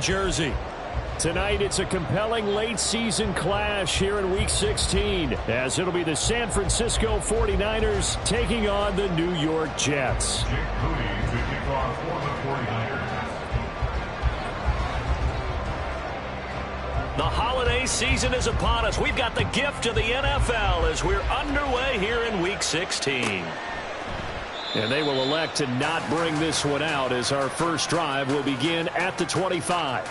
jersey. Tonight, it's a compelling late-season clash here in Week 16, as it'll be the San Francisco 49ers taking on the New York Jets. The holiday season is upon us. We've got the gift of the NFL as we're underway here in Week 16. And they will elect to not bring this one out as our first drive will begin at the 25.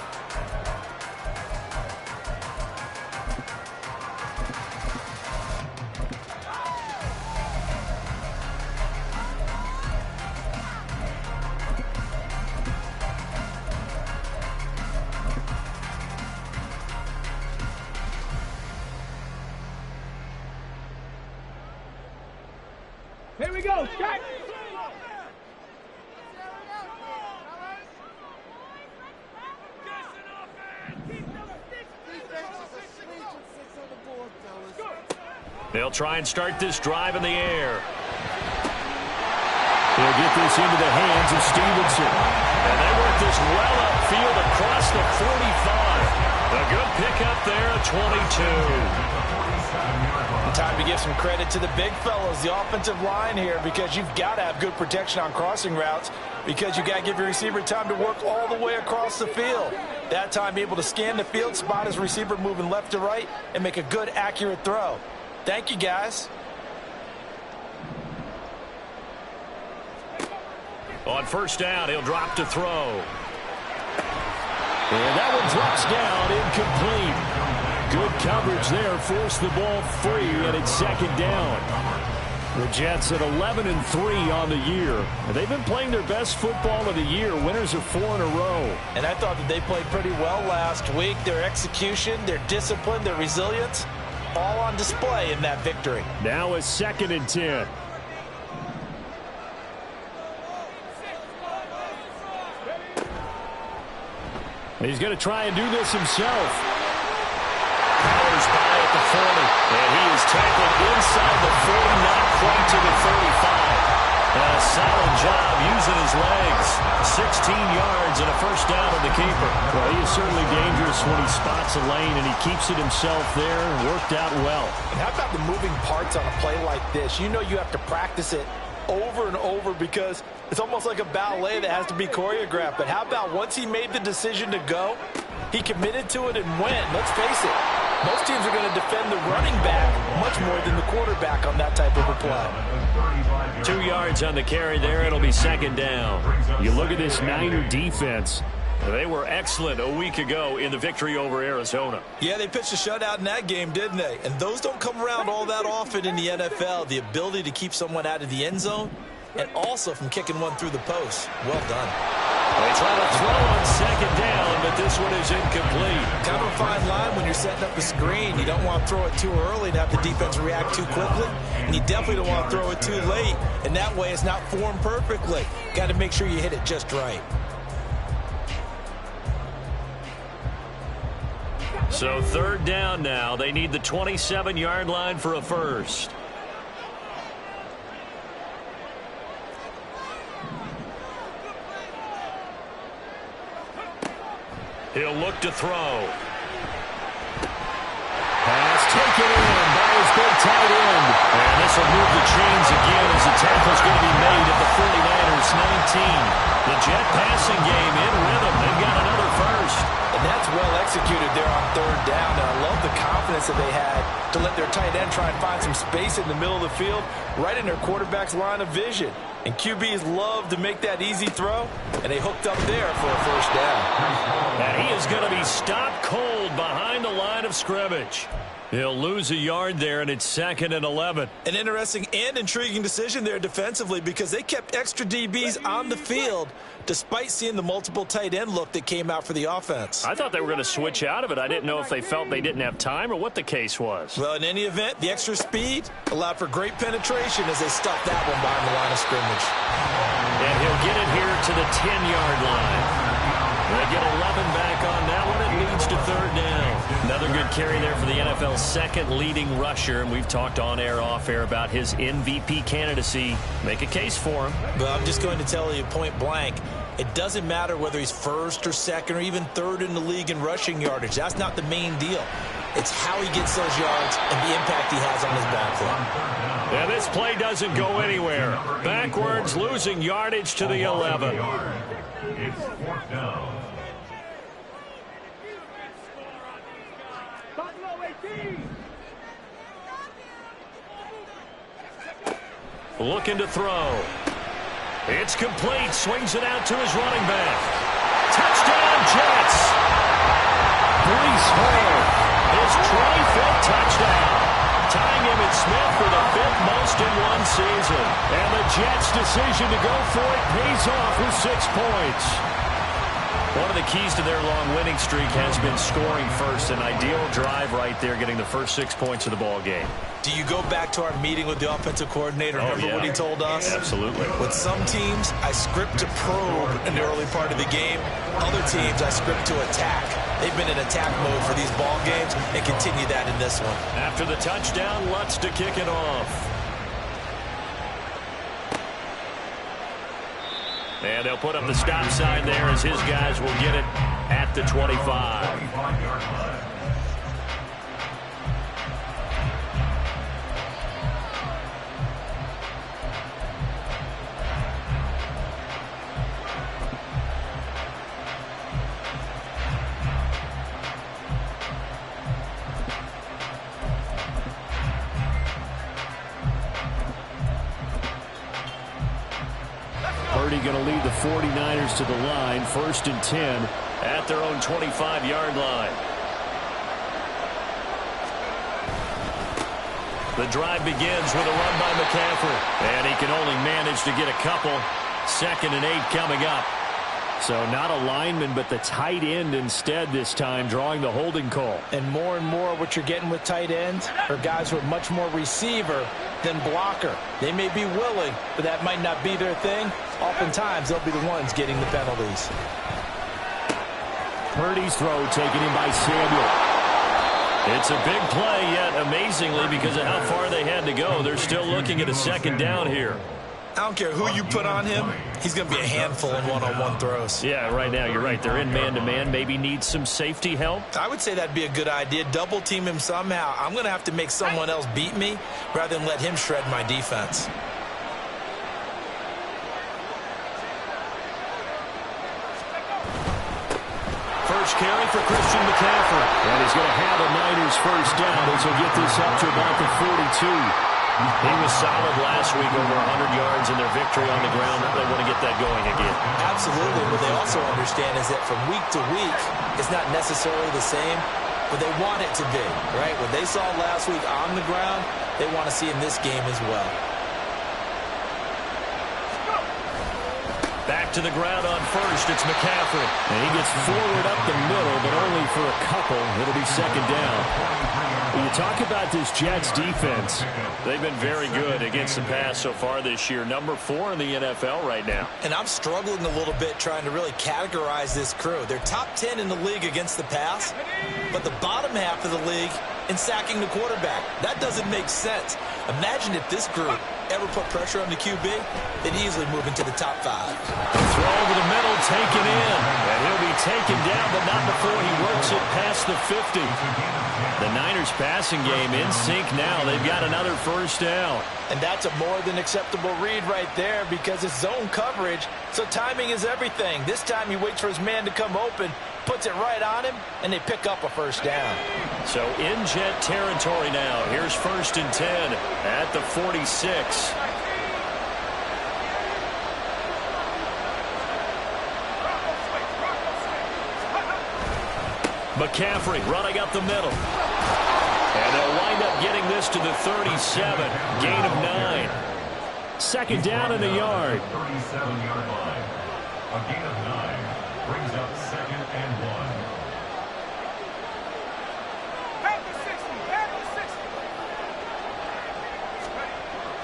Here we go, check. They'll try and start this drive in the air. They'll get this into the hands of Stevenson. And they work this well upfield across the 45. A good pickup there at 22. Time to give some credit to the big fellas, the offensive line here, because you've got to have good protection on crossing routes, because you got to give your receiver time to work all the way across the field. That time, be able to scan the field, spot his receiver moving left to right, and make a good, accurate throw. Thank you, guys. On first down, he'll drop to throw. And that one drops down, incomplete. Good coverage there, forced the ball free, and it's second down. The Jets at 11-3 on the year. And they've been playing their best football of the year. Winners of 4 in a row. And I thought that they played pretty well last week. Their execution, their discipline, their resilience, all on display in that victory. Now a 2nd and 10. He's going to try and do this himself. Powers by at the 40. And he is tackled inside the 40, not quite to the 35. And a solid job using his legs. 16 yards and a first down on the keeper. Well, he is certainly dangerous when he spots a lane, and he keeps it himself there. Worked out well. And how about the moving parts on a play like this? You know you have to practice it over and over because it's almost like a ballet that has to be choreographed. But how about once he made the decision to go, he committed to it and went. Let's face it, most teams are going to defend the running back much more than the quarterback on that type of a play. 2 yards on the carry there. It'll be second down. You look at this Niner defense. They were excellent a week ago in the victory over Arizona. Yeah, they pitched a shutout in that game, didn't they? And those don't come around all that often in the NFL. The ability to keep someone out of the end zone and also from kicking one through the post. Well done. They try to throw on second down, but this one is incomplete. Kind of a fine line when you're setting up a screen. You don't want to throw it too early and have the defense react too quickly. And you definitely don't want to throw it too late. And that way it's not formed perfectly. Got to make sure you hit it just right. So third down now. They need the 27-yard line for a first. He'll look to throw. Pass taken in by his big tight end. And this will move the chains again as the tackle's going to be made at the 49ers 19. The Jet passing game in rhythm. They've got another first. And that's well executed there on third down. And I love the confidence that they had to let their tight end try and find some space in the middle of the field, right in their quarterback's line of vision. And QBs love to make that easy throw, and they hooked up there for a first down. And he is going to be stopped cold behind the line of scrimmage. He'll lose a yard there, and it's 2nd and 11. An interesting and intriguing decision there defensively because they kept extra DBs on the field despite seeing the multiple tight end look that came out for the offense. I thought they were going to switch out of it. I didn't know if they felt they didn't have time or what the case was. Well, in any event, the extra speed allowed for great penetration as they stuffed that one behind the line of scrimmage. And he'll get it here to the 10-yard line. They get 11 back on that one. It leads to third down. Another good carry there for the NFL's second leading rusher, and we've talked on air, off air about his MVP candidacy. Make a case for him. But I'm just going to tell you point blank, It doesn't matter whether he's first or second or even third in the league in rushing yardage. That's not the main deal. It's how he gets those yards and the impact he has on his ball club. Yeah, this play doesn't go anywhere. Backwards, losing yardage to the 11. It's fourth down. Looking to throw. It's complete. Swings it out to his running back. Touchdown, Jets. Breece Hall, his 25th touchdown. Tying Emmitt Smith for the 5th most in one season. And the Jets' decision to go for it pays off with 6 points. One of the keys to their long winning streak has been scoring first. An ideal drive right there, getting the first 6 points of the ball game. Do you go back to our meeting with the offensive coordinator? Remember what he told us? Absolutely. With some teams, I script to probe in the early part of the game. Other teams, I script to attack. They've been in attack mode for these ball games and continue that in this one. After the touchdown, Lutz to kick it off. And they'll put up the stop sign there as his guys will get it at the 25. Going to lead the 49ers to the line, 1st and 10 at their own 25-yard line. The drive begins with a run by McCaffrey, and he can only manage to get a couple. 2nd and 8 coming up. So not a lineman, but the tight end instead this time, drawing the holding call. And more what you're getting with tight ends are guys who are much more receiver than blocker. They may be willing, but that might not be their thing. Oftentimes, they'll be the ones getting the penalties. Purdy's throw taken in by Samuel. It's a big play, yet amazingly, because of how far they had to go, they're still looking at a 2nd down here. I don't care who you put on him. He's going to be a handful in one-on-one throws. Yeah, right now, you're right. They're in man-to-man. Maybe needs some safety help. I would say that'd be a good idea. Double team him somehow. I'm going to have to make someone else beat me rather than let him shred my defense. First carry for Christian McCaffrey. And he's going to have a Niners first down as he'll get this up to about the 42. He was solid last week, over 100 yards in their victory on the ground. They want to get that going again. Absolutely. What they also understand is that from week to week, it's not necessarily the same, but they want it to be, right? What they saw last week on the ground, they want to see in this game as well. Back to the ground on first. It's McCaffrey. And he gets forward up the middle, but only for a couple. It'll be 2nd down. When you talk about this Jets defense, they've been very good against the pass so far this year. Number 4 in the NFL right now. And I'm struggling a little bit trying to really categorize this crew. They're top 10 in the league against the pass, but the bottom half of the league in sacking the quarterback. That doesn't make sense. Imagine if this group ever put pressure on the QB, they'd easily move into the top 5. Throw over the middle, taken in. And he'll be taken down, but not before he works it past the 50. The Niners passing game in sync now. They've got another first down. And that's a more than acceptable read right there because it's zone coverage, so timing is everything. This time he waits for his man to come open, puts it right on him, and they pick up a first down. So in Jet territory now. Here's 1st and 10 at the 46. McCaffrey running up the middle. And they'll wind up getting this to the 37. Gain of 9. 2nd down in the yard. 37-yard line. A gain of 9 brings up 2nd and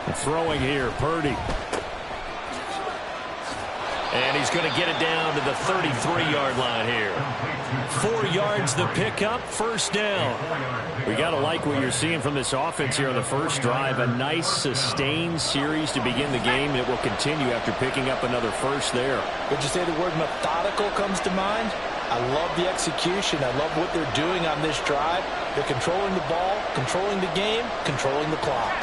1. Throwing here, Purdy. And he's going to get it down to the 33-yard line here. 4 yards the pickup, first down. We got to like what you're seeing from this offense here on the first drive. A nice sustained series to begin the game. It will continue after picking up another first there. Would you say the word methodical comes to mind? I love the execution. I love what they're doing on this drive. They're controlling the ball, controlling the game, controlling the clock.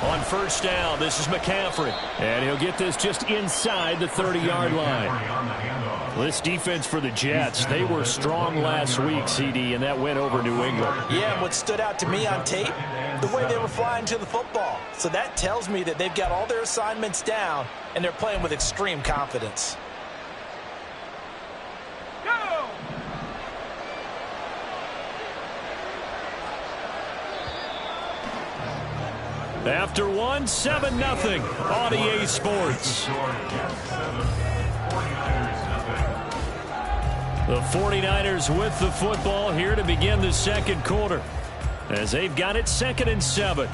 On first down, this is McCaffrey. And he'll get this just inside the 30-yard line. This defense for the Jets, they were strong last week, CD, and that went over New England. Yeah, and what stood out to me on tape, the way they were flying to the football. So that tells me that they've got all their assignments down, and they're playing with extreme confidence. After 7-0 on EA Sports. The 49ers with the football here to begin the second quarter, as they've got it 2nd and 7.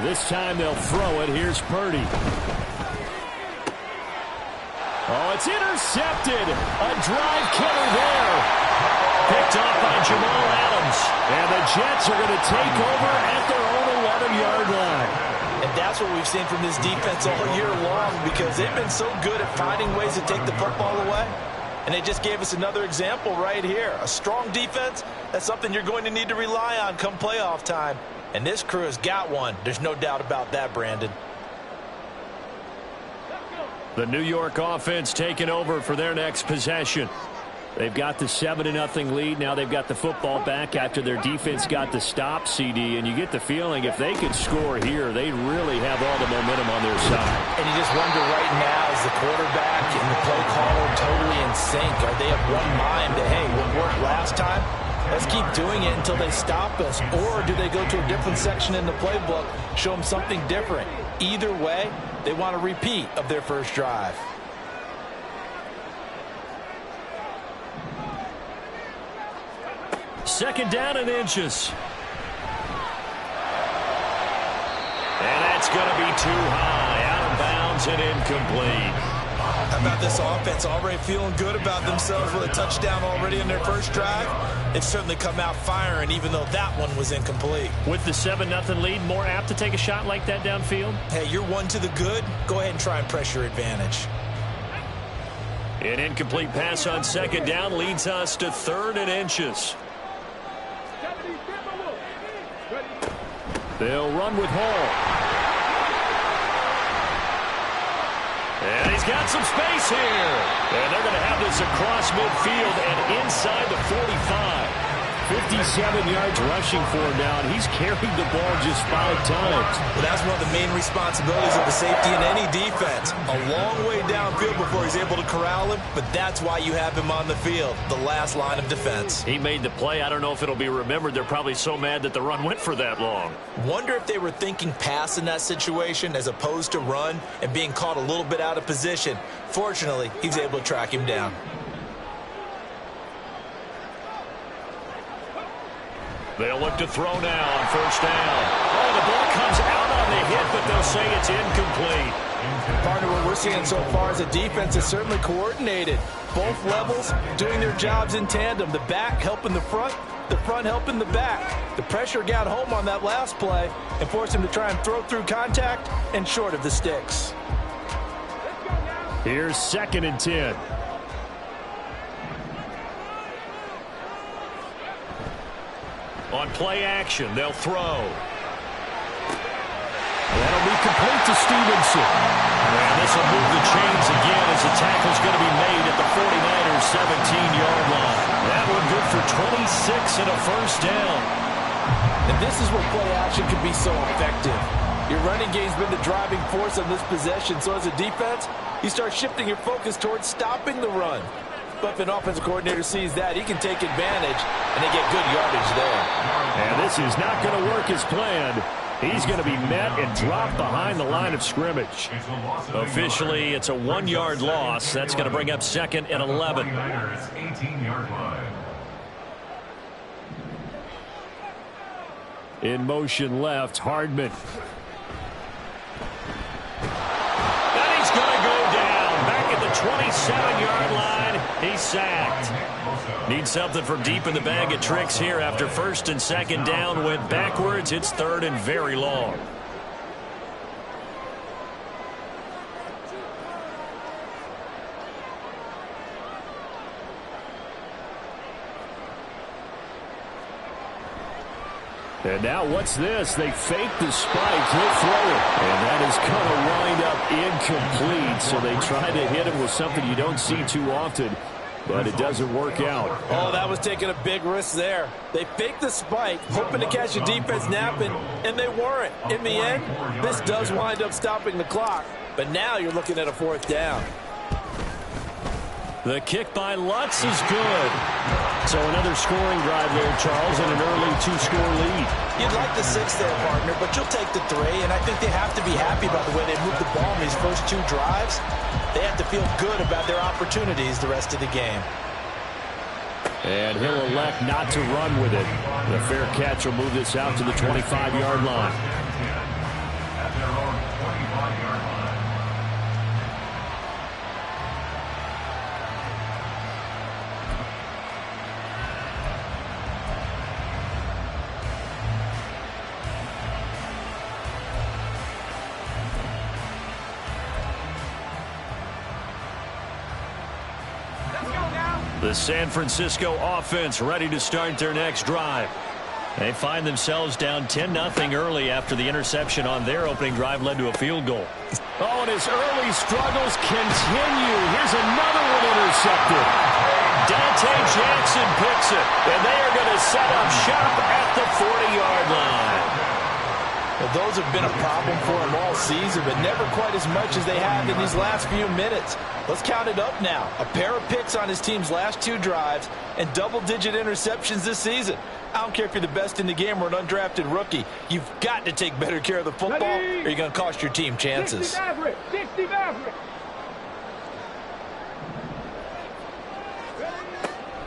This time they'll throw it. Here's Purdy. Oh, it's intercepted. A drive killer there. Picked off by Jamal Adams. And the Jets are going to take over at their own 11-yard line. And that's what we've seen from this defense all year long, because they've been so good at finding ways to take the football away. And they just gave us another example right here. A strong defense, that's something you're going to need to rely on come playoff time. And this crew has got one. There's no doubt about that, Brandon. The New York offense taking over for their next possession. They've got the 7-0 lead. Now they've got the football back after their defense got the stop, CD. And you get the feeling if they could score here, they really have all the momentum on their side. And you just wonder right now, is the quarterback and the play caller totally in sync? Are they of one mind that, hey, what worked last time? Let's keep doing it until they stop us. Or do they go to a different section in the playbook, show them something different? Either way, they want a repeat of their first drive. Second down and inches. And that's going to be too high. Out of bounds and incomplete. How about this offense already feeling good about themselves with a touchdown already in their first drive? It's certainly come out firing, even though that one was incomplete. With the 7-0 lead, more apt to take a shot like that downfield? Hey, you're one to the good. Go ahead and try and press your advantage. An incomplete pass on second down leads us to 3rd and inches. They'll run with Hall. And he's got some space here. And they're going to have this across midfield and inside the 45. 57 yards rushing for him now, and he's carried the ball just 5 times. Well, that's one of the main responsibilities of the safety in any defense. A long way downfield before he's able to corral him, but that's why you have him on the field, the last line of defense. He made the play. I don't know if it'll be remembered. They're probably so mad that the run went for that long. Wonder if they were thinking pass in that situation as opposed to run and being caught a little bit out of position. Fortunately, he's able to track him down. They'll look to throw now on first down. Oh, the ball comes out on the hit, but they'll say it's incomplete. Partner, what we're seeing so far as a defense is certainly coordinated. Both levels doing their jobs in tandem. The back helping the front helping the back. The pressure got home on that last play and forced him to try and throw through contact and short of the sticks. Here's 2nd and 10. On play action, they'll throw. That'll be complete to Stevenson. And this will move the chains again as the tackle's going to be made at the 49ers' 17-yard line. That one good for 26 and a first down. And this is where play action can be so effective. Your running game's been the driving force on this possession, so as a defense, you start shifting your focus towards stopping the run. But if an offensive coordinator sees that, he can take advantage, and they get good yardage there. And this is not going to work as planned. He's going to be met and dropped behind the line of scrimmage. Officially, it's a 1-yard loss. That's going to bring up 2nd and 11. 18-yard line. In motion left, Hardman. And he's going to go down. Back at the 27-yard line. He's sacked. Need something from deep in the bag of tricks here after 1st and 2nd down. Went backwards. It's 3rd and very long. And now what's this? They fake the spike. He'll throw it. And that is going to wind up incomplete. So they try to hit him with something you don't see too often. But it doesn't work out. Oh, that was taking a big risk there. They faked the spike, hoping to catch a defense napping, and they weren't. In the end, this does wind up stopping the clock. But now you're looking at a 4th down. The kick by Lutz is good. So another scoring drive there, Charles, and an early 2-score lead. You'd like the 6 there, partner, but you'll take the 3, and I think they have to be happy about the way they moved the ball in these first 2 drives. They have to feel good about their opportunities the rest of the game. And he'll elect not to run with it. The fair catch will move this out to the 25-yard line. At their own 25-yard line. The San Francisco offense ready to start their next drive. They find themselves down 10-0 early after the interception on their opening drive led to a field goal. Oh, and his early struggles continue. Here's another one intercepted. Dante Jackson picks it, and they are going to set up shop at the 40-yard line. Well, those have been a problem for him all season, but never quite as much as they have in these last few minutes. Let's count it up now. A pair of picks on his team's last 2 drives and double-digit interceptions this season. I don't care if you're the best in the game or an undrafted rookie. You've got to take better care of the football or you're going to cost your team chances. 60 Maverick. 60 Maverick.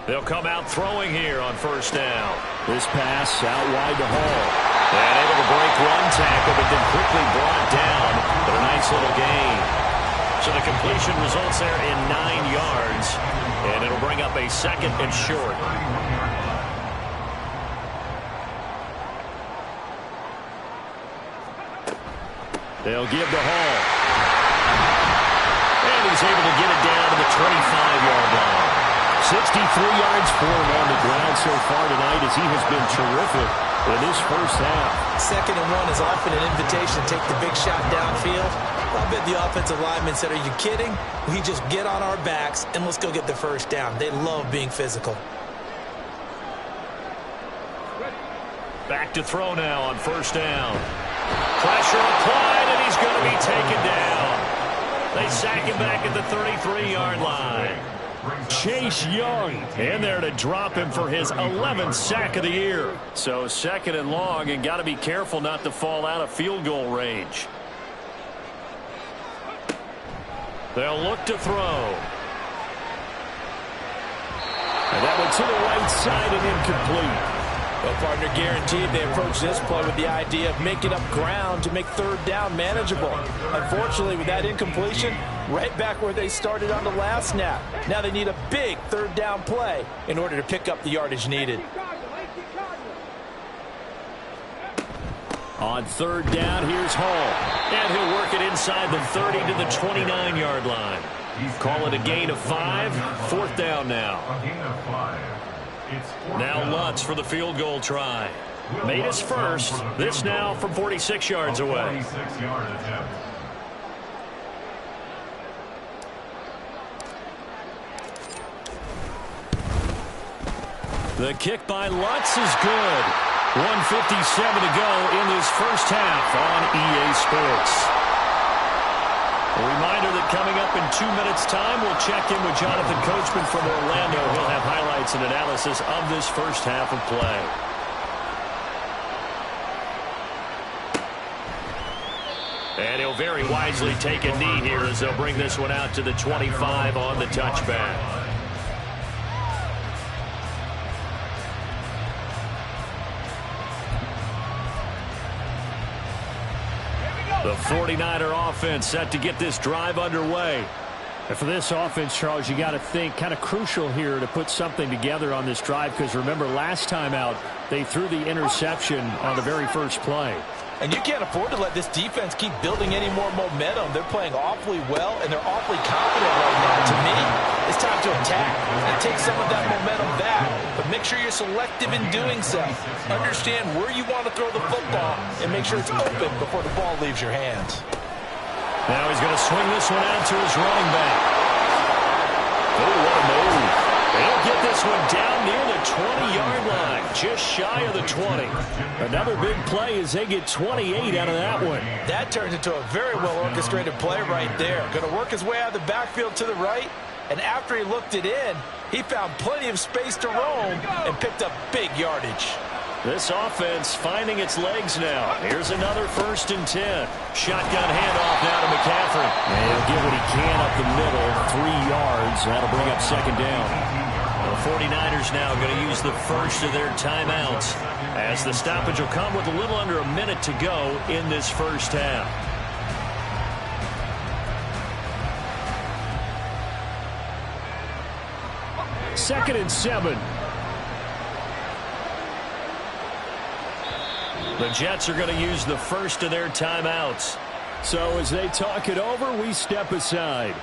They'll come out throwing here on 1st down. This pass out wide to Hall. And able to break one tackle, but then quickly brought down. But a nice little gain. So the completion results there in 9 yards. And it'll bring up a 2nd and short. They'll give to Hall. And he's able to get it down to the 25-yard line. 63 yards for him on the ground so far tonight as he has been terrific in this first half. 2nd and 1 is often an invitation to take the big shot downfield. I bet the offensive lineman said, are you kidding? We just get on our backs and let's go get the 1st down. They love being physical. Back to throw now on 1st down. Pressure applied, and he's going to be taken down. They sack him back at the 33-yard line. Chase Young in there to drop him for his 11th sack of the year. So 2nd and long, and got to be careful not to fall out of field goal range. They'll look to throw. And that went to the right side and incomplete. Well, partner, guaranteed they approach this play with the idea of making up ground to make 3rd down manageable. Unfortunately, with that incompletion, right back where they started on the last snap. Now they need a big 3rd down play in order to pick up the yardage needed. On 3rd down, here's Hall. And he'll work it inside the 30 to the 29-yard line. Call it a gain of 5. 4th down now. A gain of 5. Now Lutz for the field goal try. Made his first. This now from 46 yards away. 46-yard attempt. The kick by Lutz is good. 1:57 to go in this first half on EA Sports. A reminder that coming up in 2 minutes' time, we'll check in with Jonathan Coachman from Orlando. He'll have highlights and analysis of this first half of play. And he'll very wisely take a knee here as they'll bring this one out to the 25 on the touchback. The 49er offense set to get this drive underway. And for this offense, Charles, you got to think kind of crucial here to put something together on this drive, because remember last time out they threw the interception on the very first play. And you can't afford to let this defense keep building any more momentum. They're playing awfully well, and they're awfully confident right now. To me, it's time to attack and take some of that momentum back. But make sure you're selective in doing so. Understand where you want to throw the football and make sure it's open before the ball leaves your hands. Now he's going to swing this one out to his running back. Oh, what a move. They'll get this one down near the 20-yard line, just shy of the 20. Another big play as they get 28 out of that one. That turns into a very well-orchestrated play right there. Going to work his way out of the backfield to the right, and after he looked it in, he found plenty of space to roam and picked up big yardage. This offense finding its legs now. Here's another 1st and 10. Shotgun handoff now to McCaffrey. And he'll get what he can up the middle, 3 yards. That'll bring up 2nd down. The 49ers now going to use the first of their timeouts, as the stoppage will come with a little under a minute to go in this first half. Second and 7. The Jets are going to use the first of their timeouts. So as they talk it over, we step aside.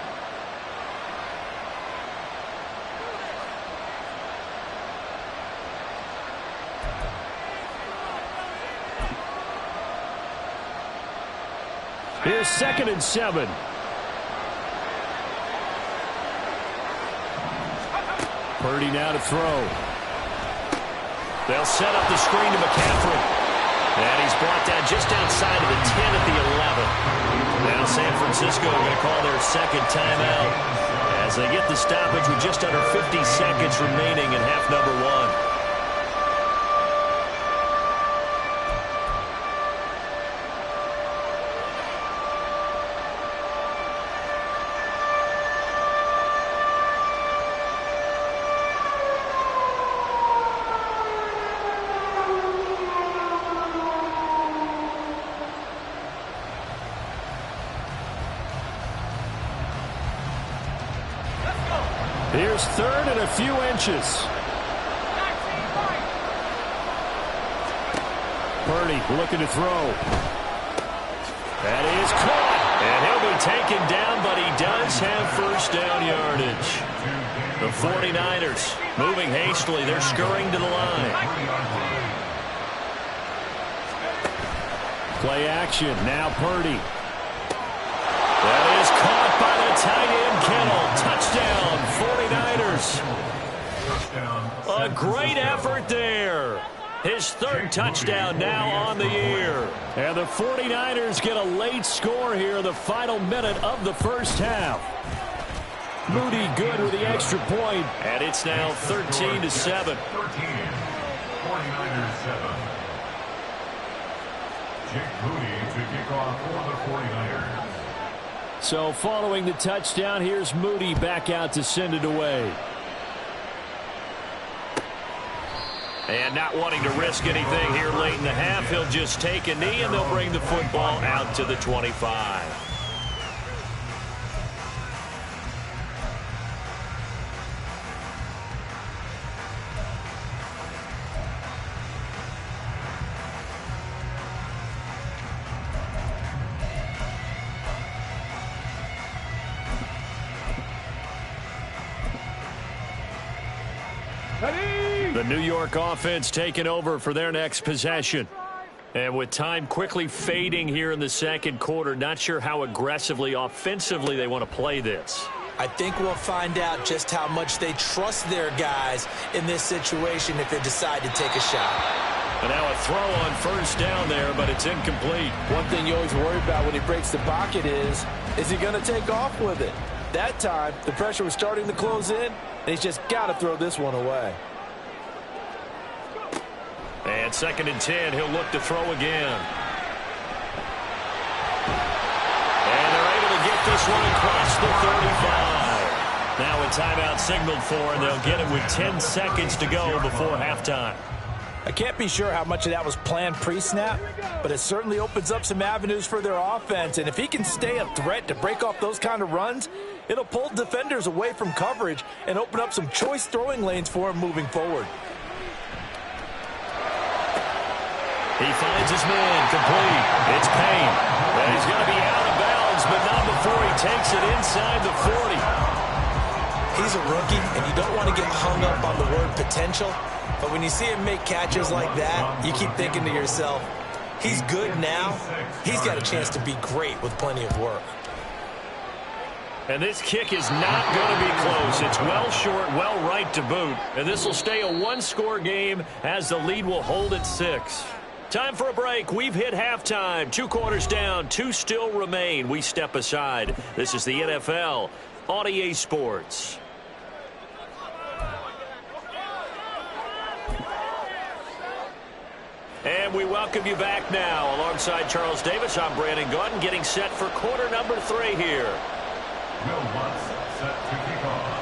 Here's 2nd and 7. Purdy now to throw. They'll set up the screen to McCaffrey. And he's brought down just outside of the 10 at the 11. Now San Francisco are going to call their 2nd timeout as they get the stoppage with just under 50 seconds remaining in half number 1. Here's 3rd and a few inches. Purdy looking to throw. That is caught. And he'll be taken down, but he does have 1st down yardage. The 49ers moving hastily. They're scurrying to the line. Play action. Now Purdy. That is caught by the tight end, Kittle. Touchdown, 49ers. A great effort there. His 3rd touchdown now on the year. And the 49ers get a late score here in the final minute of the first half. Moody good with the extra point. And it's now 13-7. 13. 49ers 7. Jake Moody to kick off for the 49ers. So following the touchdown, here's Moody back out to send it away. And not wanting to risk anything here late in the half, he'll just take a knee and they'll bring the football out to the 25. The New York offense taking over for their next possession. And with time quickly fading here in the 2nd quarter, not sure how aggressively, offensively they want to play this. I think we'll find out just how much they trust their guys in this situation if they decide to take a shot. And now a throw on first down there, but it's incomplete. One thing you always worry about when he breaks the pocket is he going to take off with it? That time, the pressure was starting to close in, and he's just got to throw this one away. And 2nd and 10, he'll look to throw again. And they're able to get this one across the 35. Now a timeout signaled for, and they'll get it with 10 seconds to go before halftime. I can't be sure how much of that was planned pre-snap, but it certainly opens up some avenues for their offense. And if he can stay a threat to break off those kind of runs, it'll pull defenders away from coverage and open up some choice throwing lanes for him moving forward. He finds his man complete. It's Payne. And he's going to be out of bounds, but not before he takes it inside the 40. He's a rookie, and you don't want to get hung up on the word potential. But when you see him make catches like that, you keep thinking to yourself, he's good now. He's got a chance to be great with plenty of work. And this kick is not going to be close. It's well short, well right to boot. And this will stay a one-score game as the lead will hold at 6. Time for a break. We've hit halftime. 2 quarters down, 2 still remain. We step aside. This is the NFL on EA Sports. And we welcome you back now. Alongside Charles Davis, I'm Brandon Gaudin, getting set for quarter number 3 here. Will Lutz set to kick off.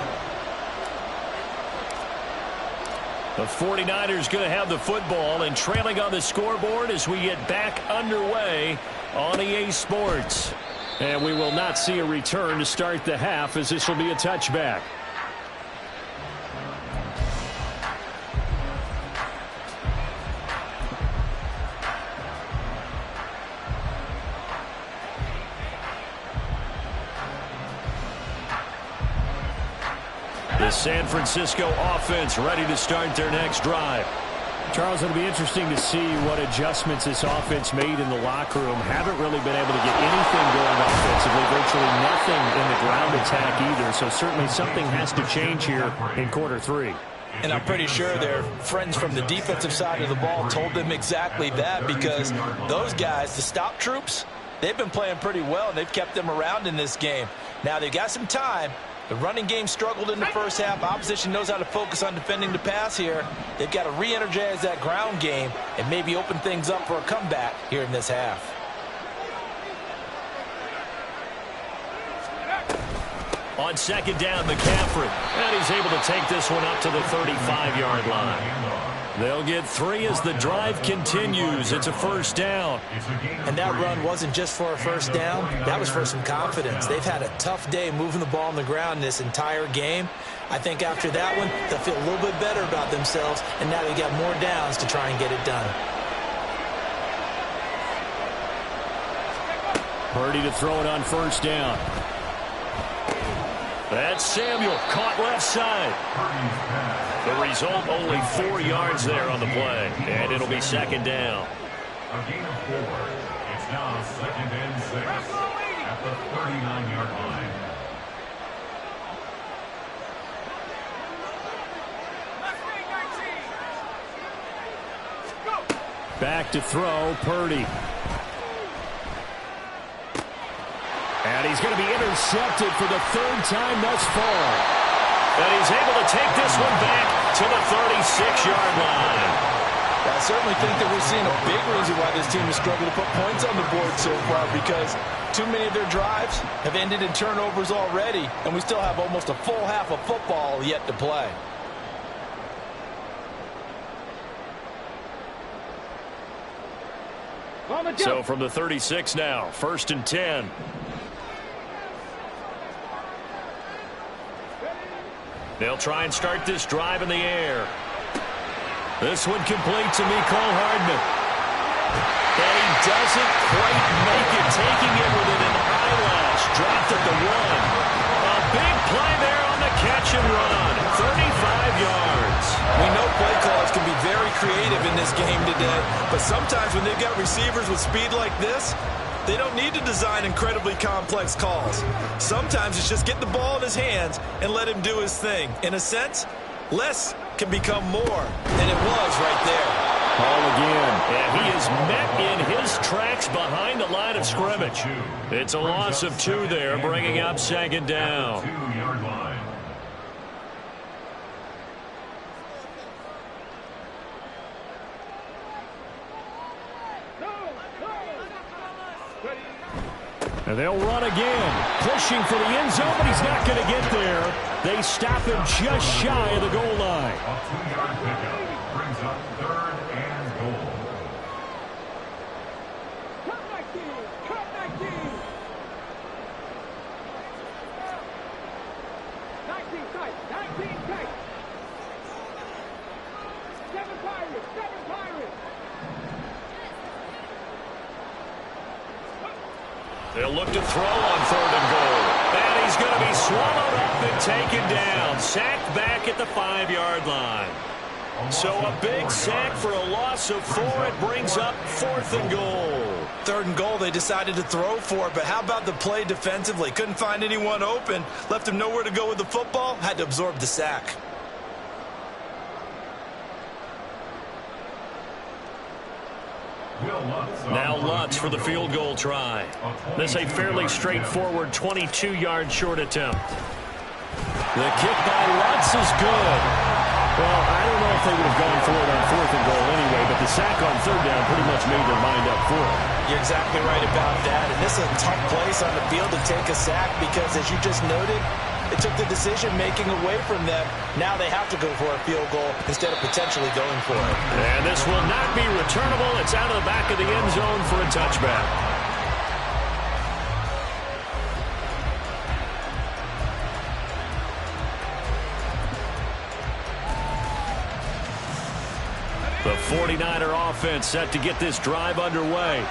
The 49ers going to have the football and trailing on the scoreboard as we get back underway on EA Sports. And we will not see a return to start the half, as this will be a touchback. The San Francisco offense ready to start their next drive. Charles, it'll be interesting to see what adjustments this offense made in the locker room. Haven't really been able to get anything going offensively, virtually nothing in the ground attack either. So certainly something has to change here in quarter 3. And I'm pretty sure their friends from the defensive side of the ball told them exactly that, because those guys, the stop troops, they've been playing pretty well, and they've kept them around in this game. Now they've got some time. The running game struggled in the first half. Opposition knows how to focus on defending the pass here. They've got to re-energize that ground game and maybe open things up for a comeback here in this half. On 2nd down, McCaffrey. And he's able to take this one up to the 35-yard line. They'll get 3 as the drive continues. It's a first down. And that run wasn't just for a first down. That was for some confidence. They've had a tough day moving the ball on the ground this entire game. I think after that one, they'll feel a little bit better about themselves, and now they've got more downs to try and get it done. Purdy to throw it on first down. That's Samuel, caught left side. The result, only 4 yards there on the play. And it'll be 2nd down. A gain of 4. It's now 2nd and 6 at the 39-yard line. Back to throw, Purdy. And he's going to be intercepted for the 3rd time thus far. And he's able to take this one back to the 36-yard line. I certainly think that we're seeing a big reason why this team has struggled to put points on the board so far, because too many of their drives have ended in turnovers already, and we still have almost a full half of football yet to play. So from the 36 now, 1st and 10. They'll try and start this drive in the air. This one complete to Mecole Hardman. And he doesn't quite make it, taking it within an eyelash. Dropped at the 1. A big play there on the catch and run. 35 yards. We know play callers can be very creative in this game today, but sometimes when they've got receivers with speed like this, they don't need to design incredibly complex calls. Sometimes it's just get the ball in his hands and let him do his thing. In a sense, less can become more, and it was right there. Ball again. And he is met in his tracks behind the line of scrimmage. It's a loss of 2 there, bringing up second down. 2-yard line. And they'll run again, pushing for the end zone, but he's not going to get there. They stop him just shy of the goal line. A 2-yard pickup brings up 3rd and goal. Cut 19! Cut 19! 19 tight! 19 tight! 7 Pirates! 7 Pirates! They'll look to throw on 3rd and goal. And he's going to be swallowed up and taken down. Sacked back at the 5-yard line. So a big sack for a loss of 4. It brings up 4th and goal. 3rd and goal, they decided to throw for it, but how about the play defensively? Couldn't find anyone open, left him nowhere to go with the football, had to absorb the sack. Now Lutz for the field goal try. This a fairly straightforward 22-yard short attempt. The kick by Lutz is good. Well, I don't know if they would have gone for it on 4th and goal anyway, but the sack on 3rd down pretty much made their mind up for it. You're exactly right about that, and this is a tough place on the field to take a sack because, as you just noted, it took the decision-making away from them. Now they have to go for a field goal instead of potentially going for it. And this will not be returnable. It's out of the back of the end zone for a touchback. The 49er offense set to get this drive underway.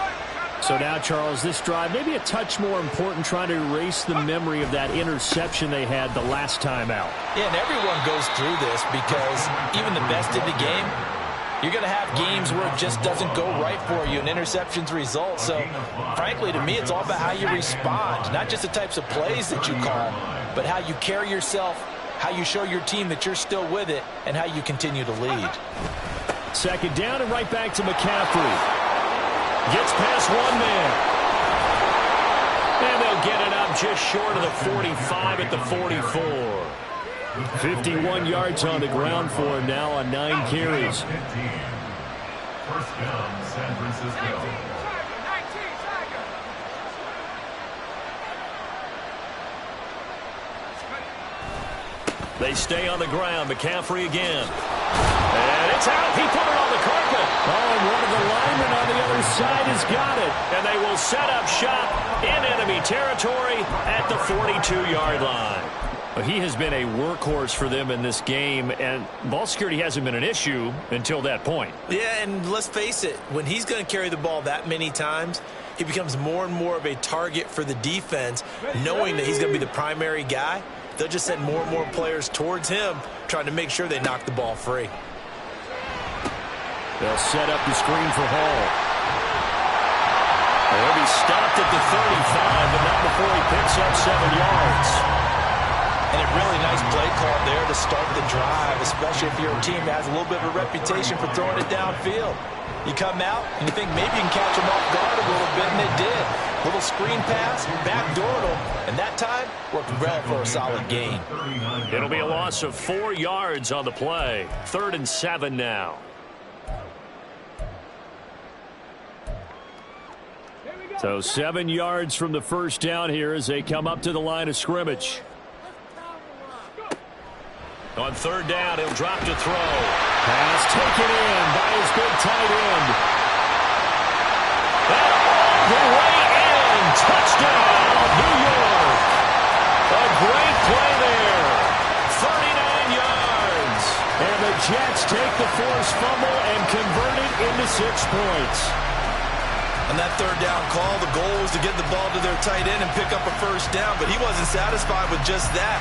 So now, Charles, this drive maybe a touch more important, trying to erase the memory of that interception they had the last time out. Yeah, and everyone goes through this because even the best in the game, you're going to have games where it just doesn't go right for you and interceptions result. So, frankly, to me, it's all about how you respond, not just the types of plays that you call, but how you carry yourself, how you show your team that you're still with it, and how you continue to lead. Second down and right back to McCaffrey. Gets past one man. And they'll get it up just short of the 45 at the 44. 51 yards on the ground for him now on 9 carries. First down, San Francisco. They stay on the ground. McCaffrey again. And it's out. He put it on the carpet. Oh, and one of the linemen on the other side has got it. And they will set up shop in enemy territory at the 42-yard line. Well, he has been a workhorse for them in this game, and ball security hasn't been an issue until that point. Yeah, and let's face it, when he's going to carry the ball that many times, he becomes more and more of a target for the defense, knowing that he's going to be the primary guy. They'll just send more and more players towards him, trying to make sure they knock the ball free. They'll set up the screen for Hall. He'll be stopped at the 35, but not before he picks up 7 yards. And a really nice play call there to start the drive, especially if you're a team that has a little bit of a reputation for throwing it downfield. You come out, and you think maybe you can catch them off guard a little bit, and they did. Little screen pass, backdoored them, and that time worked well for a solid gain. It'll be a loss of 4 yards on the play. 3rd and 7 now. So 7 yards from the first down here as they come up to the line of scrimmage. On 3rd down, he'll drop to throw. Pass taken in by his big tight end. And all the way in. Touchdown, New York. A great play there. 39 yards. And the Jets take the forced fumble and convert it into 6 points. On that 3rd down call, the goal was to get the ball to their tight end and pick up a first down, but he wasn't satisfied with just that.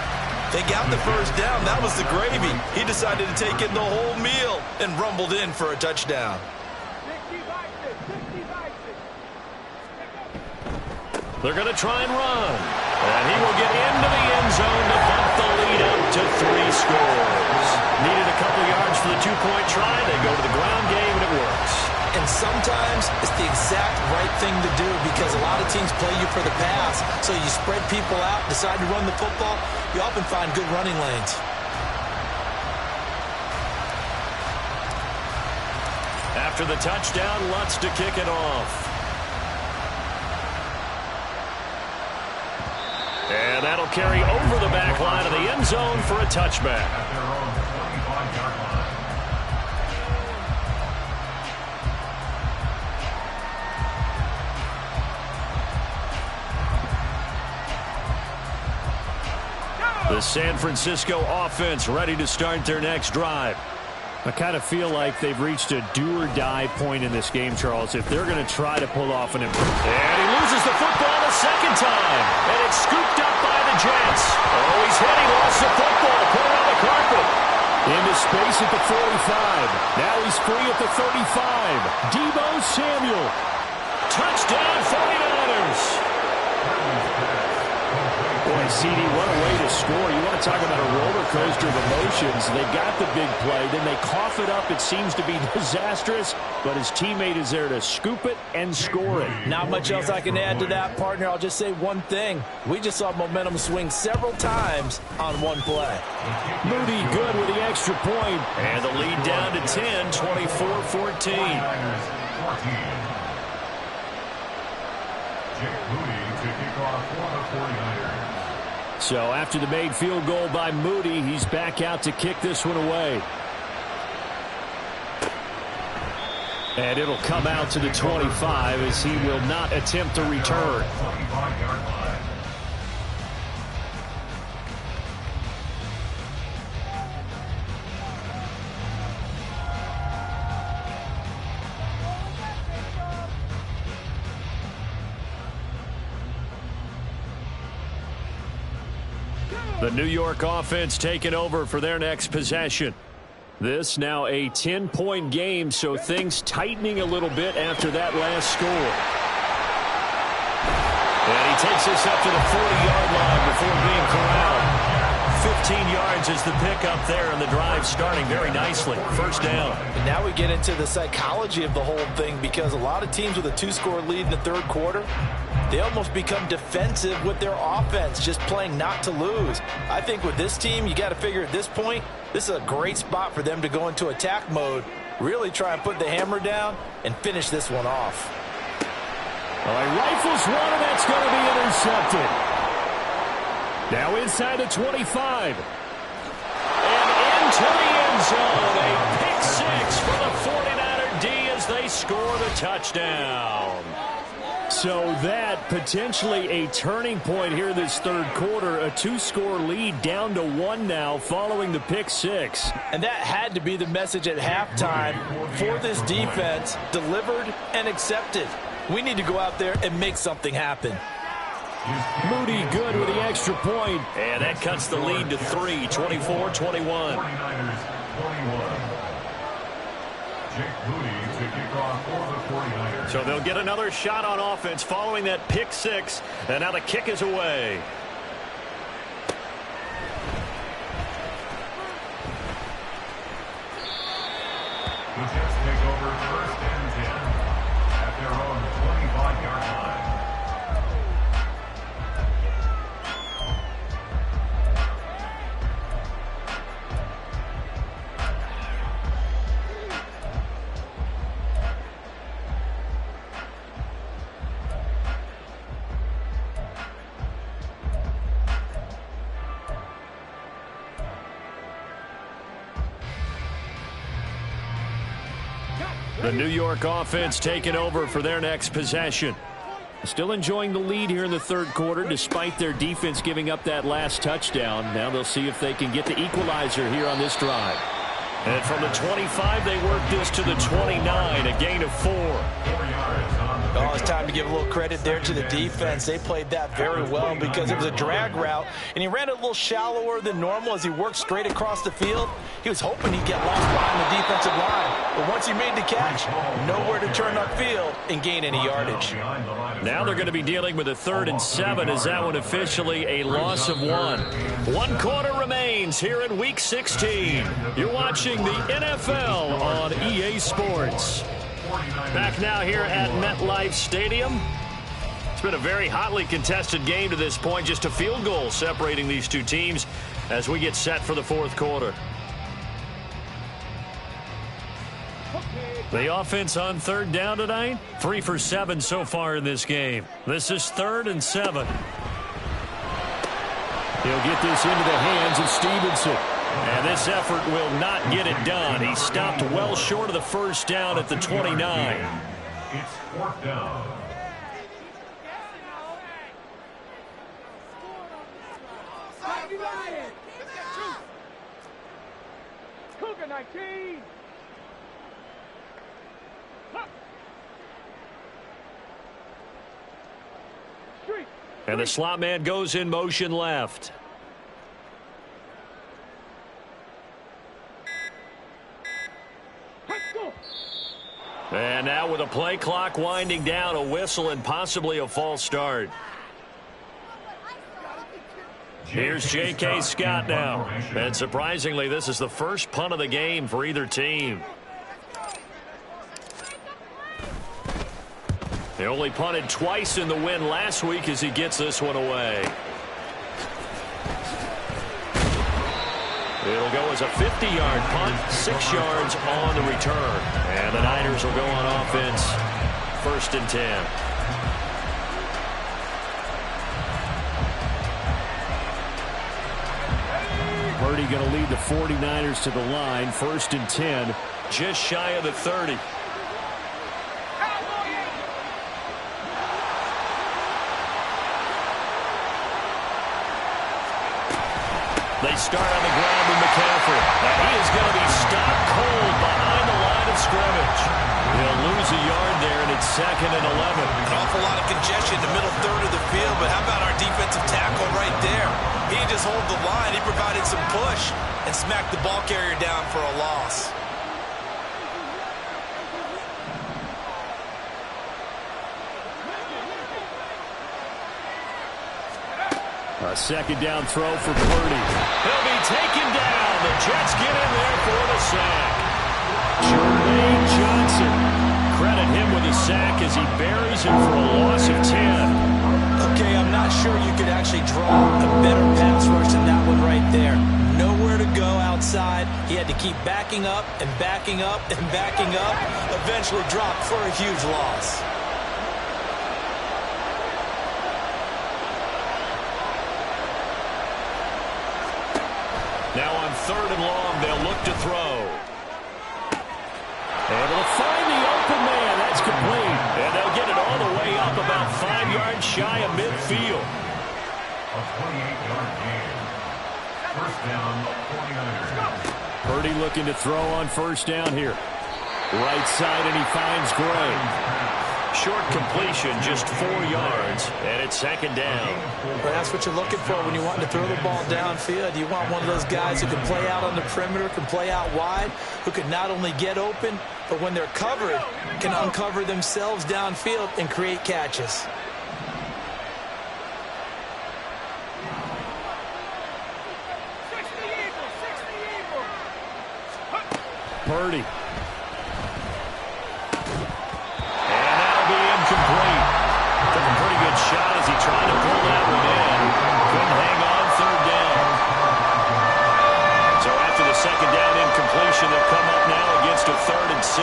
They got the first down. That was the gravy. He decided to take in the whole meal and rumbled in for a touchdown. They're going to try and run. And he will get into the end zone to bump the lead up to 3 scores. Needed a couple yards for the 2-point try. They go to the ground game, and it works. And sometimes it's the exact right thing to do because a lot of teams play you for the pass. So you spread people out, decide to run the football, you often find good running lanes. After the touchdown, Lutz to kick it off. And that'll carry over the back line of the end zone for a touchback. At their own 25-yard line. The San Francisco offense ready to start their next drive. I kind of feel like they've reached a do-or-die point in this game, Charles, if they're going to try to pull off an improvement. And he loses the football a second time. And it's scooped up by the Jets. Oh, he's hit. He lost the football. Put it on the carpet. Into space at the 45. Now he's free at the 35. Deebo Samuel. Touchdown, 49ers. Boy, CD, what a way to score. You want to talk about a roller coaster of emotions. They got the big play, then they cough it up. It seems to be disastrous, but his teammate is there to scoop it and score it. Not much else I can add to that, partner. I'll just say one thing. We just saw momentum swing several times on one play. Moody good with the extra point. And the lead down to 10, 24-14. Jake Moody to kick off for the 49ers. So after the made field goal by Moody, he's back out to kick this one away. And it'll come out to the 25 as he will not attempt to return. 25-yard line. The New York offense taking over for their next possession. This now a 10-point game, so things tightening a little bit after that last score. And he takes us up to the 40-yard line before being corralled. 15 yards is the pickup there, and the drive starting very nicely. First down. And now we get into the psychology of the whole thing because a lot of teams with a 2-score lead in the third quarter, they almost become defensive with their offense, just playing not to lose. I think with this team, you got to figure at this point, this is a great spot for them to go into attack mode, really try and put the hammer down and finish this one off. Well, he rifles one, and that's going to be intercepted. Now inside the 25. And into the end zone. A pick six for the 49er D as they score the touchdown. So that potentially a turning point here this third quarter. A 2-score lead down to 1 now following the pick six. And that had to be the message at halftime for this defense, delivered and accepted. We need to go out there and make something happen. Moody good with the extra point. And that cuts the lead to 3, 24-21. 49ers 21. Jake Moody to kick off for the 49ers. So they'll get another shot on offense following that pick six. And now the kick is away. The Jets take over first and 10 at their own 25-yard line. The New York offense taking over for their next possession. Still enjoying the lead here in the third quarter despite their defense giving up that last touchdown. Now they'll see if they can get the equalizer here on this drive. And from the 25, they work this to the 29, a gain of 4. 4 yards on the Oh, it's time to give a little credit there to the defense. They played that very well because it was a drag route, and he ran it a little shallower than normal as he worked straight across the field. He was hoping he'd get lost behind the defensive line, but once he made the catch, nowhere to turn upfield and gain any yardage. Now they're going to be dealing with a 3rd and 7. Is that one officially a loss of 1? 1 quarter remains here in Week 16. You're watching the NFL on EA Sports. Back now here at MetLife Stadium. It's been a very hotly contested game to this point. Just a field goal separating these two teams as we get set for the 4th quarter. The offense on 3rd down tonight, 3 for 7 so far in this game. This is 3rd and 7. He'll get this into the hands of Stevenson. And this effort will not get it done. He stopped well short of the 1st down at the 29. It's 4th down. Cougar 19. And the slot man goes in motion left. And now with a play clock winding down, a whistle and possibly a false start. Here's J.K. Scott now. And surprisingly, this is the first punt of the game for either team. He only punted twice in the win last week as he gets this one away. It'll go as a 50-yard punt, 6 yards on the return. And the Niners will go on offense, 1st and 10. Purdy going to lead the 49ers to the line, 1st and 10. Just shy of the 30. They start on the ground with McCaffrey. And he is going to be stopped cold behind the line of scrimmage. He'll lose a yard there, and it's 2nd and 11. An awful lot of congestion in the middle 3rd of the field, but how about our defensive tackle right there? He didn't just hold the line. He provided some push and smacked the ball carrier down for a loss. A 2nd down throw for Purdy. He'll be taken down. The Jets get in there for the sack. Jermaine Johnson. Credit him with a sack as he buries him for a loss of 10. Okay, I'm not sure you could actually draw a better pass rush than that one right there. Nowhere to go outside. He had to keep backing up and backing up and backing up. Eventually dropped for a huge loss. Now on 3rd and long, they'll look to throw. Able to find the open man. That's complete. And they'll get it all the way up about 5 yards shy of midfield. A 28-yard gain. 1st down, 49ers. Purdy looking to throw on 1st down here. Right side, and he finds Gray. Short completion, just 4 yards, and it's 2nd down. But that's what you're looking for when you want to throw the ball downfield. You want one of those guys who can play out on the perimeter, can play out wide, who can not only get open, but when they're covered, can uncover themselves downfield and create catches. Purdy. Complete. Took a pretty good shot as he tried to pull that one in. Couldn't hang on 3rd down. So after the 2nd down incompletion, they'll come up now against a 3rd and 6.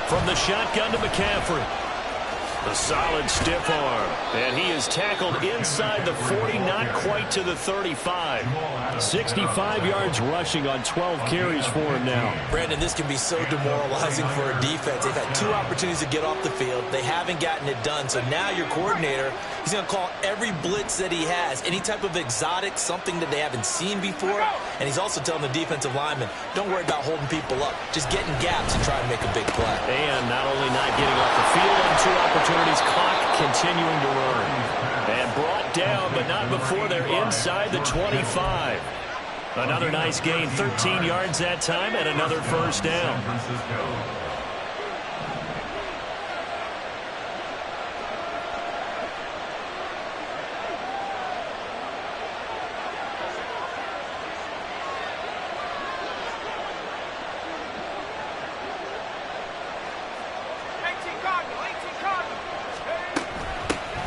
From the shotgun to McCaffrey. A solid stiff arm. And he is tackled inside the 40, not quite to the 35. 65 yards rushing on 12 carries for him now. Brandon, this can be so demoralizing for a defense. They've had 2 opportunities to get off the field. They haven't gotten it done. So now your coordinator, he's going to call every blitz that he has, any type of exotic, something that they haven't seen before. And he's also telling the defensive lineman, don't worry about holding people up. Just get in gaps and try to make a big play. And not only not getting off the field on 2 opportunities, clock continuing to run. And brought down, but not before they're inside the 25. Another nice gain, 13 yards that time, and another first down.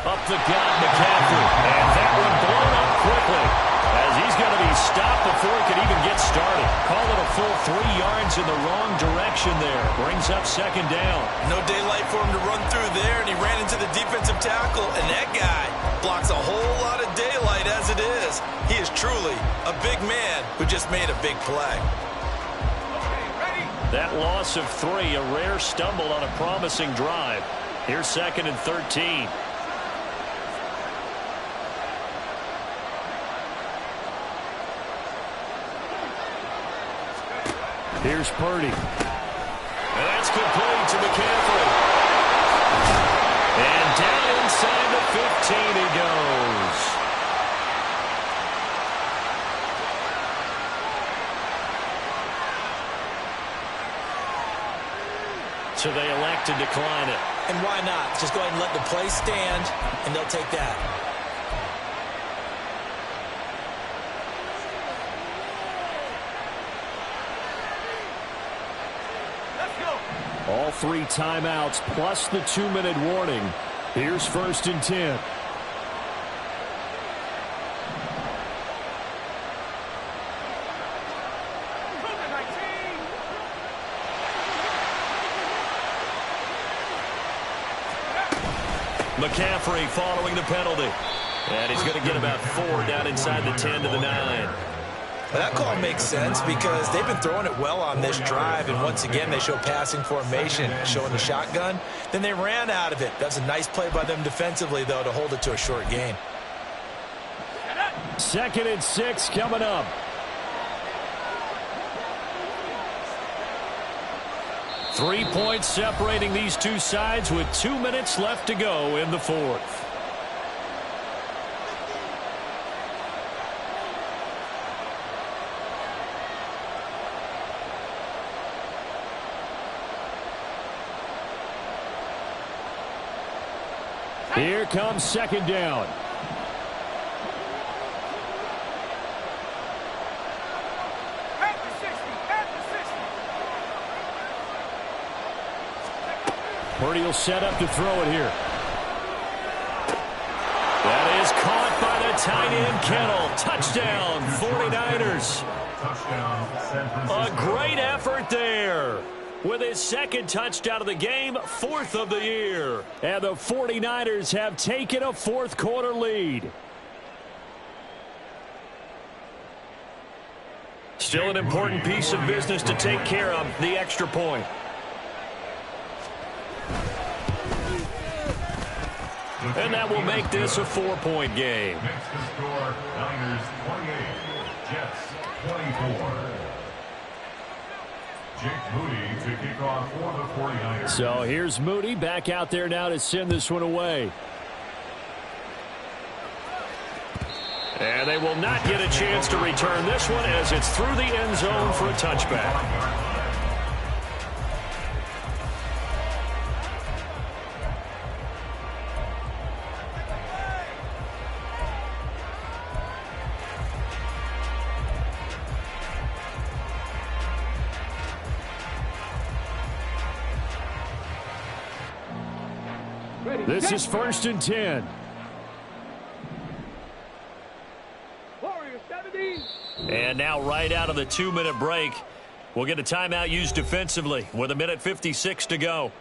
Up the gut, McCaffrey. And that one blown up quickly as he's going to be stopped before he could even get started. Call it a full 3 yards in the wrong direction there. Brings up second down. No daylight for him to run through there, and he ran into the defensive tackle, and that guy blocks a whole lot of daylight as it is. He is truly a big man who just made a big play. That loss of 3, a rare stumble on a promising drive. Here's 2nd and 13. Here's Purdy. And that's complete to McCaffrey. And down inside the 15 he goes. So they elect to decline it. And why not? Just go ahead and let the play stand, and they'll take that. All 3 timeouts plus the 2-minute warning. Here's 1st and 10. McCaffrey following the penalty. And he's going to get about 4 down inside the 10 to the 9. Well, that call makes sense because they've been throwing it well on this drive, and once again they show passing formation, showing the shotgun. Then they ran out of it. That's a nice play by them defensively, though, to hold it to a short gain. 2nd and 6 coming up. Three points separating these two sides with 2 minutes left to go in the 4th. Here comes 2nd down. Purdy will set up to throw it here. That is caught by the tight end, Kittle. Touchdown, 49ers. A great effort there. With his 2nd touchdown of the game, 4th of the year. And the 49ers have taken a 4th quarter lead. Still an important piece of business to take care of, the extra point. And that will make this a 4-point game. Makes the score Niners 28, Jets 24. Jake Moody to kick off for the 49ers. So here's Moody back out there now to send this one away. And they will not get a chance to return this one as it's through the end zone for a touchback. This is 1st and 10. And now right out of the 2-minute break, we'll get a timeout used defensively with 1:56 to go.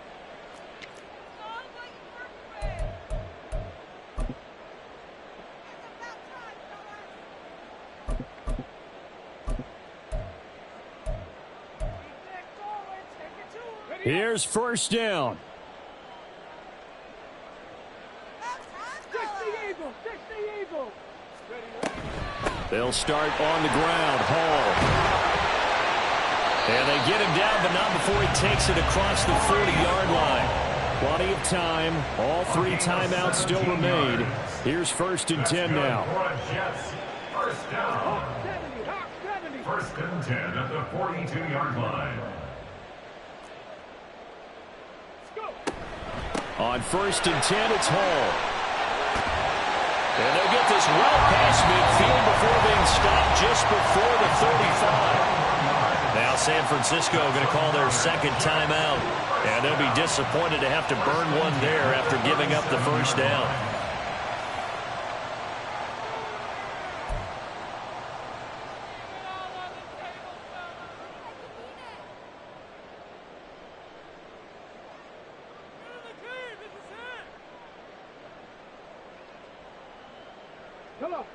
Here's first down. 60 Eagles. They'll start on the ground. Hall. And they get him down, but not before he takes it across the 40-yard line. Plenty of time. All 3 timeouts still remain. Here's first and 10 now. First down. First and 10 at the 42-yard line. On first and 10, it's Hall. And they'll get this well past midfield before being stopped just before the 35. Now San Francisco going to call their second timeout. And they'll be disappointed to have to burn one there after giving up the first down.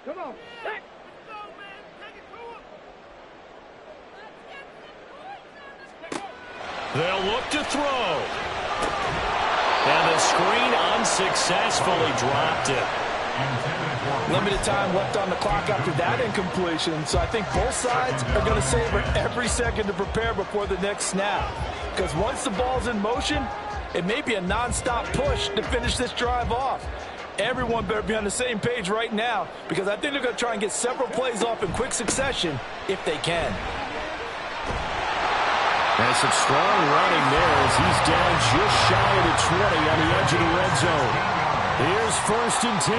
Come on. They'll look to throw. And the screen unsuccessfully dropped it. Limited time left on the clock after that incompletion, so I think both sides are going to savor every second to prepare before the next snap. Because once the ball's in motion, it may be a non-stop push to finish this drive off. Everyone better be on the same page right now, because I think they're going to try and get several plays off in quick succession if they can. There's some strong running there as he's down just shy of the 20 on the edge of the red zone. Here's first and 10.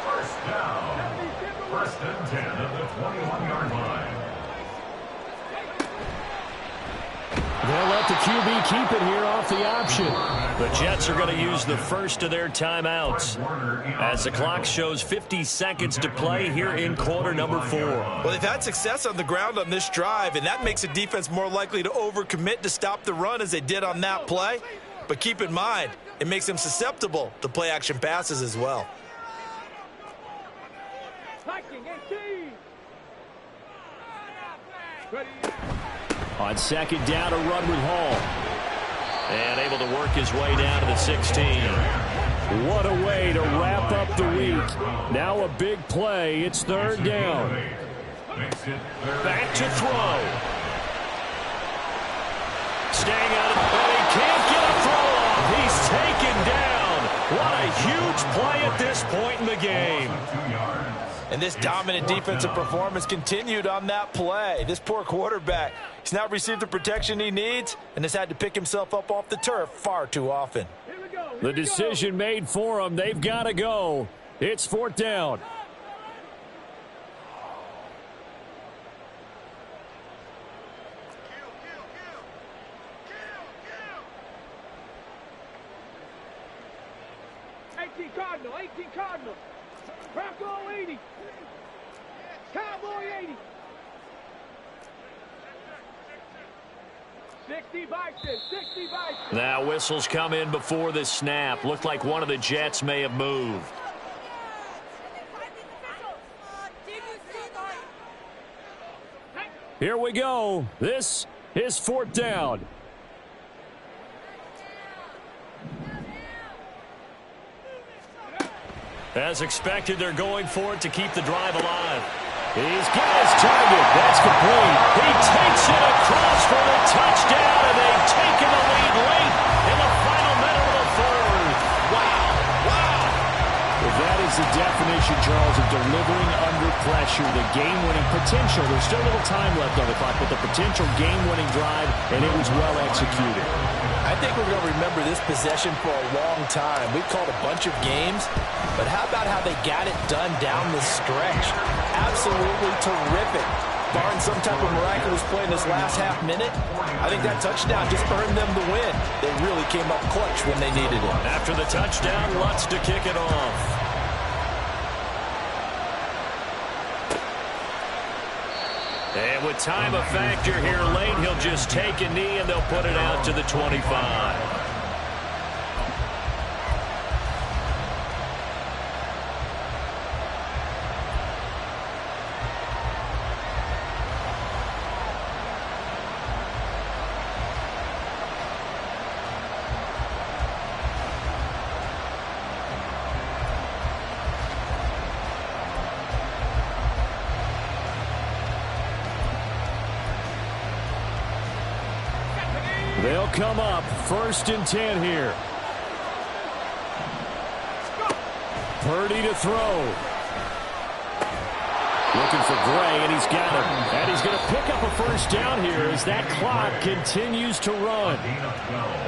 First down. First and 10 at the 21-yard line. They'll let the QB keep it here off the option. The Jets are going to use the first of their timeouts as the clock shows 50 seconds to play here in quarter number 4. Well, they've had success on the ground on this drive, and that makes a defense more likely to overcommit to stop the run as they did on that play. But keep in mind, it makes them susceptible to play-action passes as well. On second down, a run with Hall. And able to work his way down to the 16. What a way to wrap up the week. Now a big play. It's third down. Back to throw. Staying out of the play. He can't get a throw off. He's taken down. What a huge play at this point in the game. And this dominant defensive performance continued on that play. This poor quarterback, he's not received the protection he needs and has had to pick himself up off the turf far too often. The decision made for him. They've got to go. It's fourth down. Cardinal. Bronco 80. Cowboy 80. 60 Bison. Now whistles come in before the snap. Looked like one of the Jets may have moved. Here we go. This is fourth down. As expected, they're going for it to keep the drive alive. He's got his target. That's complete. He takes it across for the touchdown, and they've taken the lead late in the final minute of the fourth. Wow. Well, that is the definition, Charles, of delivering under pressure. The game-winning potential. There's still a little time left on the clock, but the potential game-winning drive, and it was well executed. I think we're going to remember this possession for a long time. We've called a bunch of games, but how about how they got it done down the stretch? Absolutely terrific. Barring some type of miraculous play in this last half minute, I think that touchdown just earned them the win. They really came up clutch when they needed it. After the touchdown, Lutz to kick it off. And with time a factor here late, he'll just take a knee and they'll put it out to the 25. come up 1st and 10 here. Purdy to throw. Looking for Gray, and he's got him. And he's going to pick up a 1st down here as that clock continues to run.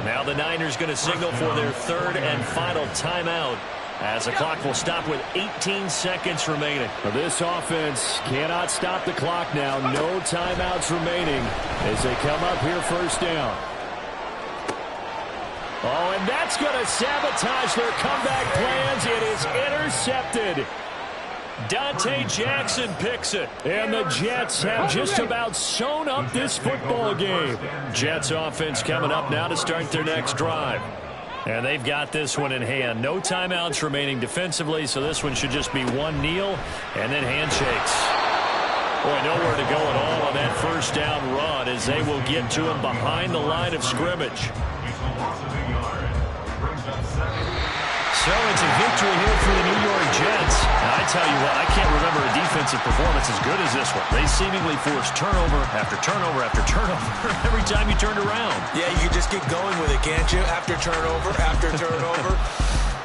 Now the Niners going to signal for their 3rd and final timeout, as the clock will stop with 18 seconds remaining. This offense cannot stop the clock now. No timeouts remaining as they come up here 1st down. Oh, and that's going to sabotage their comeback plans. It is intercepted. Dante Jackson picks it. And the Jets have just about sewn up this football game. Jets offense coming up now to start their next drive. And they've got this one in hand. No timeouts remaining defensively, so this one should just be one kneel and then handshakes. Boy, nowhere to go at all on that 1st down run as they will get to him behind the line of scrimmage. So it's a victory here for the New York Jets. And I tell you what, I can't remember a defensive performance as good as this one. They seemingly forced turnover after turnover after turnover every time you turned around. Yeah, you can just get going with it, can't you? After turnover, after turnover.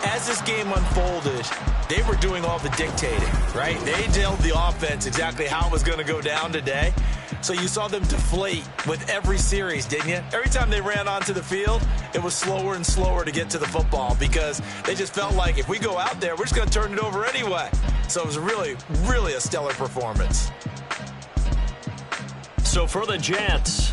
As this game unfolded, they were doing all the dictating, right? They told the offense exactly how it was going to go down today. So you saw them deflate with every series, didn't you? Every time they ran onto the field, it was slower and slower to get to the football because they just felt like if we go out there, we're just going to turn it over anyway. So it was really, really a stellar performance. So for the Jets,